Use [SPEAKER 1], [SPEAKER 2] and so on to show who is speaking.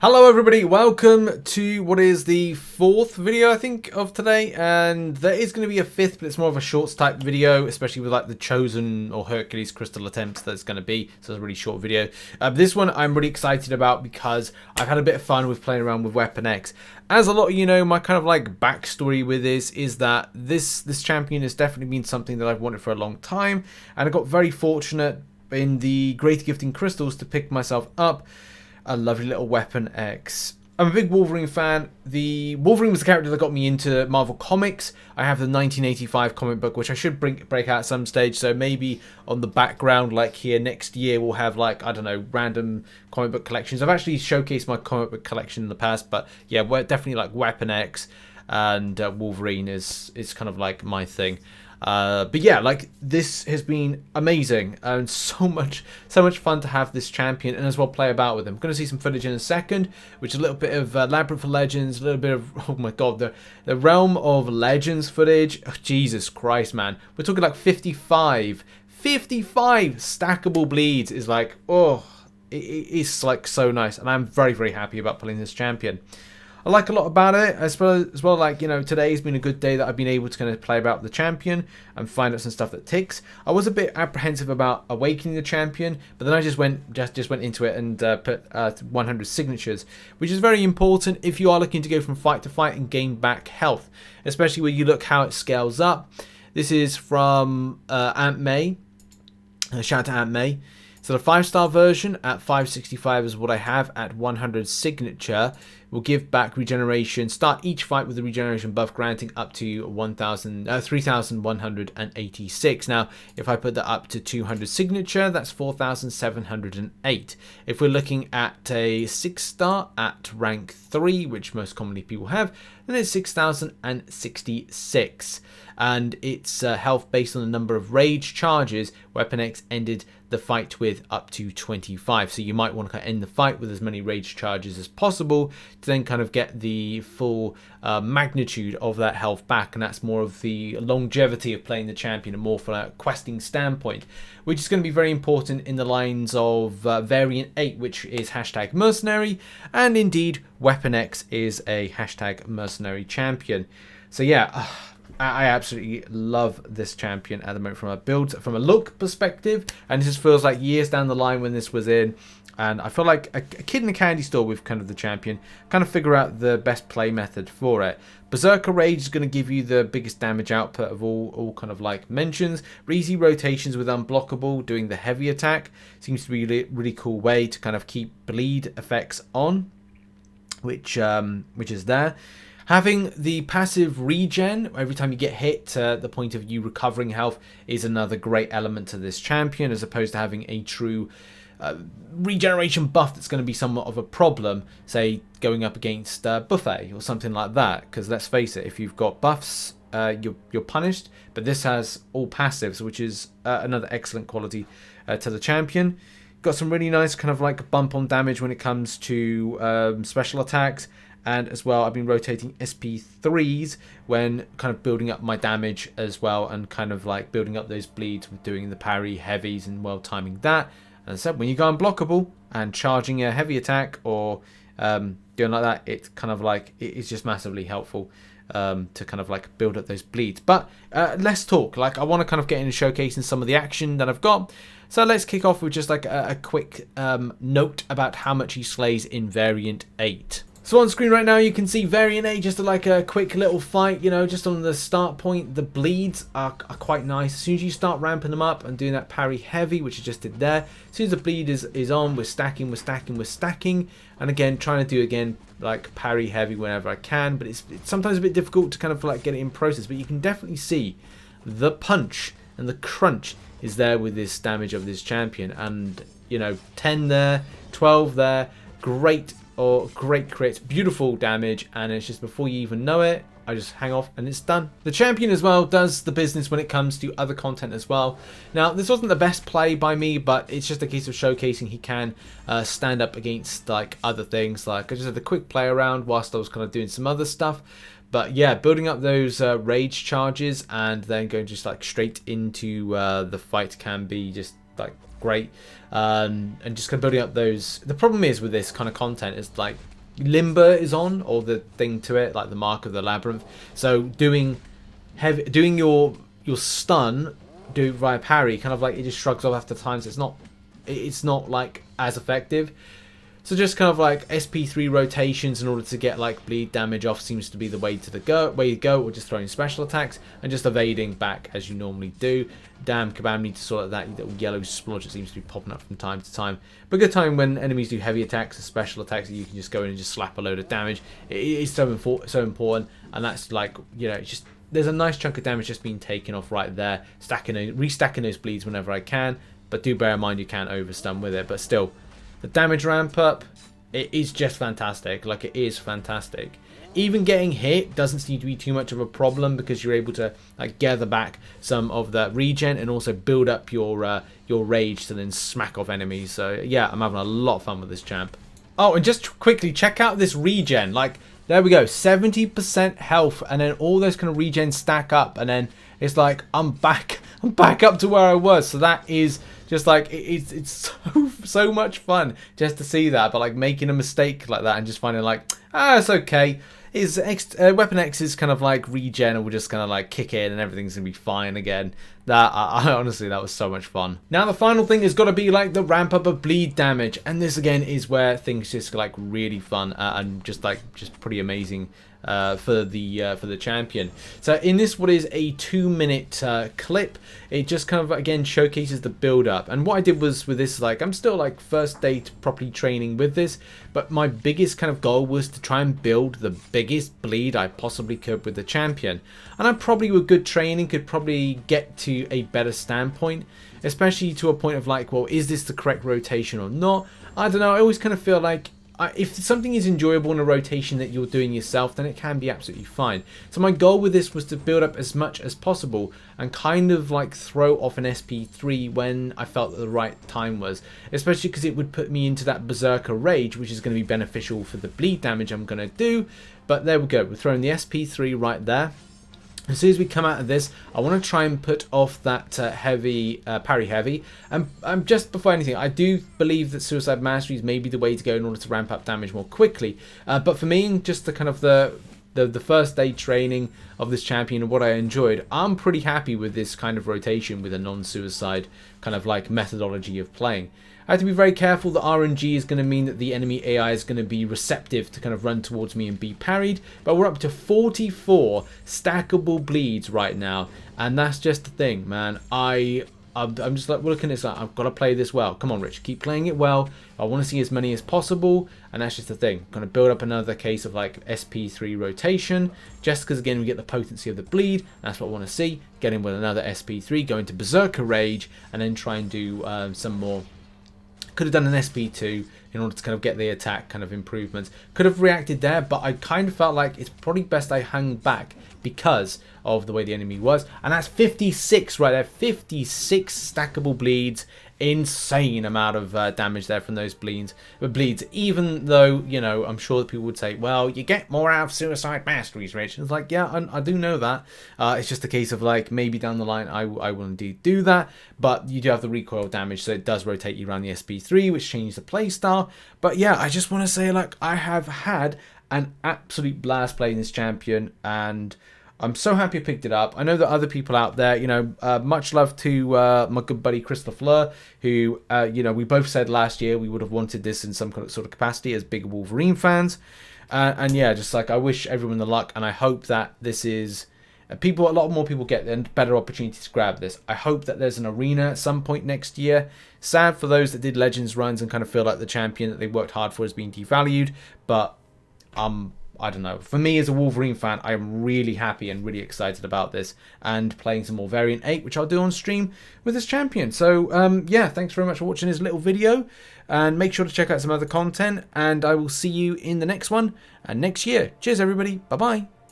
[SPEAKER 1] Hello everybody, welcome to what is the fourth video I think of today, and there is going to be a fifth, but it's more of a shorts type video, especially with like the Chosen or Hercules crystal attempts that's going to be, so it's a really short video. This one I'm really excited about because I've had a bit of fun with playing around with Weapon X. As a lot of you know, my kind of like backstory with this is that this champion has definitely been something that I've wanted for a long time, and I got very fortunate in the Greater Gifting Crystals to pick myself up a lovely little Weapon X. I'm a big Wolverine fan. The Wolverine was the character that got me into Marvel Comics. I have the 1985 comic book, which I should break out at some stage. So maybe on the background, like here next year, we'll have like, I don't know, random comic book collections. I've actually showcased my comic book collection in the past, but yeah, we're definitely like Weapon X and Wolverine is kind of like my thing. But yeah, like this has been amazing and so much fun to have this champion and as well play about with him. I'm going to see some footage in a second, which is a little bit of Labyrinth of Legends, a little bit of, oh my god, the Realm of Legends footage. Oh, Jesus Christ, man. We're talking like 55 stackable bleeds is like, oh, it's like so nice. And I'm very, very happy about pulling this champion. I like a lot about it, as well, like, you know, today's been a good day that I've been able to kind of play about the champion and find out some stuff that ticks. I was a bit apprehensive about awakening the champion, but then I just went into it and put 100 signatures, which is very important if you are looking to go from fight to fight and gain back health, especially when you look how it scales up. This is from Aunt May. Shout out to Aunt May. So the 5-star version at 565 is what I have at 100 signature. Will give back regeneration. Start each fight with a regeneration buff granting up to 3,186. Now, if I put that up to 200 signature, that's 4,708. If we're looking at a 6-star at rank 3, which most commonly people have, then it's 6,066. And it's health based on the number of rage charges Weapon X ended the fight with up to 25. So you might want to end the fight with as many rage charges as possible to then kind of get the full magnitude of that health back, and that's more of the longevity of playing the champion and more from a questing standpoint, which is going to be very important in the lines of Variant 8, which is hashtag mercenary, and indeed Weapon X is a hashtag mercenary champion. So yeah, I absolutely love this champion at the moment from a look perspective, and it just feels like years down the line when this was in, and I feel like a kid in a candy store with kind of the champion, kind of figure out the best play method for it. Berserker Rage is going to give you the biggest damage output of all kind of like mentions. Easy rotations with Unblockable, doing the heavy attack, seems to be a really cool way to kind of keep bleed effects on, which is there. Having the passive regen every time you get hit, the point of you recovering health, is another great element to this champion, as opposed to having a true regeneration buff that's going to be somewhat of a problem, say going up against Buffet or something like that. Because let's face it, if you've got buffs, you're punished, but this has all passives, which is another excellent quality to the champion. Got some really nice kind of like bump on damage when it comes to special attacks. And as well, I've been rotating SP3s when kind of building up my damage as well, and kind of like building up those bleeds with doing the parry heavies and well timing that. And as I said, when you go unblockable and charging a heavy attack or doing like that, it's kind of like it's just massively helpful to kind of like build up those bleeds. But let's talk. Like, I want to kind of get into showcasing some of the action that I've got. So let's kick off with just like a quick note about how much he slays in Variant 8. So on screen right now you can see Variant 8, just like a quick little fight, you know, just on the start point. The bleeds are quite nice. As soon as you start ramping them up and doing that parry heavy, which I just did there, as soon as the bleed is on, we're stacking, and again trying to do again like parry heavy whenever I can, but it's sometimes a bit difficult to kind of like get it in process, but you can definitely see the punch and the crunch is there with this damage of this champion. And you know, 10 there, 12 there, great crits, beautiful damage, and it's just before you even know it, I just hang off and it's done. The champion as well does the business when it comes to other content as well. Now, this wasn't the best play by me, but it's just a case of showcasing he can stand up against like other things. Like, I just had a quick play around whilst I was kind of doing some other stuff. But yeah, building up those rage charges and then going just like straight into the fight can be just like great. And just kind of building up those. The problem is with this kind of content is like Limber is on, or the thing to it, like the Mark of the Labyrinth. So doing your stun via parry, kind of like it just shrugs off after time. So it's not like as effective. So just kind of like SP3 rotations in order to get like bleed damage off seems to be the way you go, or just throwing special attacks and just evading back as you normally do. Damn, Kabam need to sort out that little yellow splodge that seems to be popping up from time to time. But good time when enemies do heavy attacks or special attacks, you can just go in and just slap a load of damage. It is so important, and that's like, you know, it's just there's a nice chunk of damage just being taken off right there. Restacking those bleeds whenever I can, but do bear in mind you can't overstun with it. But still, the damage ramp up, it is just fantastic. Like, it is fantastic. Even getting hit doesn't seem to be too much of a problem because you're able to like gather back some of that regen and also build up your rage to then smack off enemies. So yeah, I'm having a lot of fun with this champ. Oh, and just quickly check out this regen. Like, there we go, 70% health, and then all those kind of regen stack up, and then it's like I'm back up to where I was. So that is just like it's so much fun just to see that. But like making a mistake like that and just finding like, it's okay. Weapon X is kind of like regen, and we'll just kind of like kick in and everything's gonna be fine again. I honestly, that was so much fun. Now the final thing has got to be like the ramp up of bleed damage, and this again is where things just like really fun and just pretty amazing for the champion. So in this, what is a 2-minute clip, it just kind of again showcases the build up. And what I did was with this, like, I'm still like first day to properly training with this, but my biggest kind of goal was to try and build the biggest bleed I possibly could with the champion. And I probably with good training could probably get to a better standpoint, especially to a point of like, well, is this the correct rotation or not? I don't know. I always kind of feel like if something is enjoyable in a rotation that you're doing yourself, then it can be absolutely fine. So my goal with this was to build up as much as possible and kind of like throw off an SP3 when I felt that the right time was, especially because it would put me into that Berserker Rage, which is going to be beneficial for the bleed damage I'm going to do. But there we go, we're throwing the SP3 right there. As soon as we come out of this, I want to try and put off that parry heavy. And just before anything, I do believe that Suicide Mastery is maybe the way to go in order to ramp up damage more quickly. But for me, just the kind of the first day training of this champion and what I enjoyed, I'm pretty happy with this kind of rotation with a non-suicide kind of like methodology of playing. I have to be very careful that RNG is going to mean that the enemy AI is going to be receptive to kind of run towards me and be parried. But we're up to 44 stackable bleeds right now. And that's just the thing, man. I'm just like looking at this, like, I've got to play this well. Come on, Rich, keep playing it well. I want to see as many as possible. And that's just the thing. I'm going to build up another case of like SP3 rotation. Just because, again, we get the potency of the bleed. That's what I want to see. Get in with another SP3, go into Berserker Rage, and then try and do some more. Could have done an SP2 in order to kind of get the attack kind of improvements. Could have reacted there, but I kind of felt like it's probably best I hung back because of the way the enemy was. And that's 56 right there. 56 stackable bleeds. Insane amount of damage there from those bleeds. Even though, you know, I'm sure that people would say, well, you get more out of Suicide Masteries, Rich. And it's like, yeah, I do know that. It's just a case of like, maybe down the line I will indeed do that. But you do have the recoil damage, so it does rotate you around the SP3, which changes the playstyle. But yeah, I just want to say, like, I have had an absolute blast playing this champion, and I'm so happy I picked it up. I know that other people out there, you know, much love to my good buddy Chris LaFleur, who, you know, we both said last year we would have wanted this in some sort of capacity as big Wolverine fans. And yeah, just like, I wish everyone the luck, and I hope that this is a lot more people get a better opportunity to grab this. I hope that there's an arena at some point next year. Sad for those that did Legends runs and kind of feel like the champion that they worked hard for is being devalued, but I don't know. For me as a Wolverine fan, I am really happy and really excited about this and playing some more Variant 8, which I'll do on stream with this champion. So, yeah, thanks very much for watching this little video, and make sure to check out some other content, and I will see you in the next one and next year. Cheers, everybody. Bye-bye.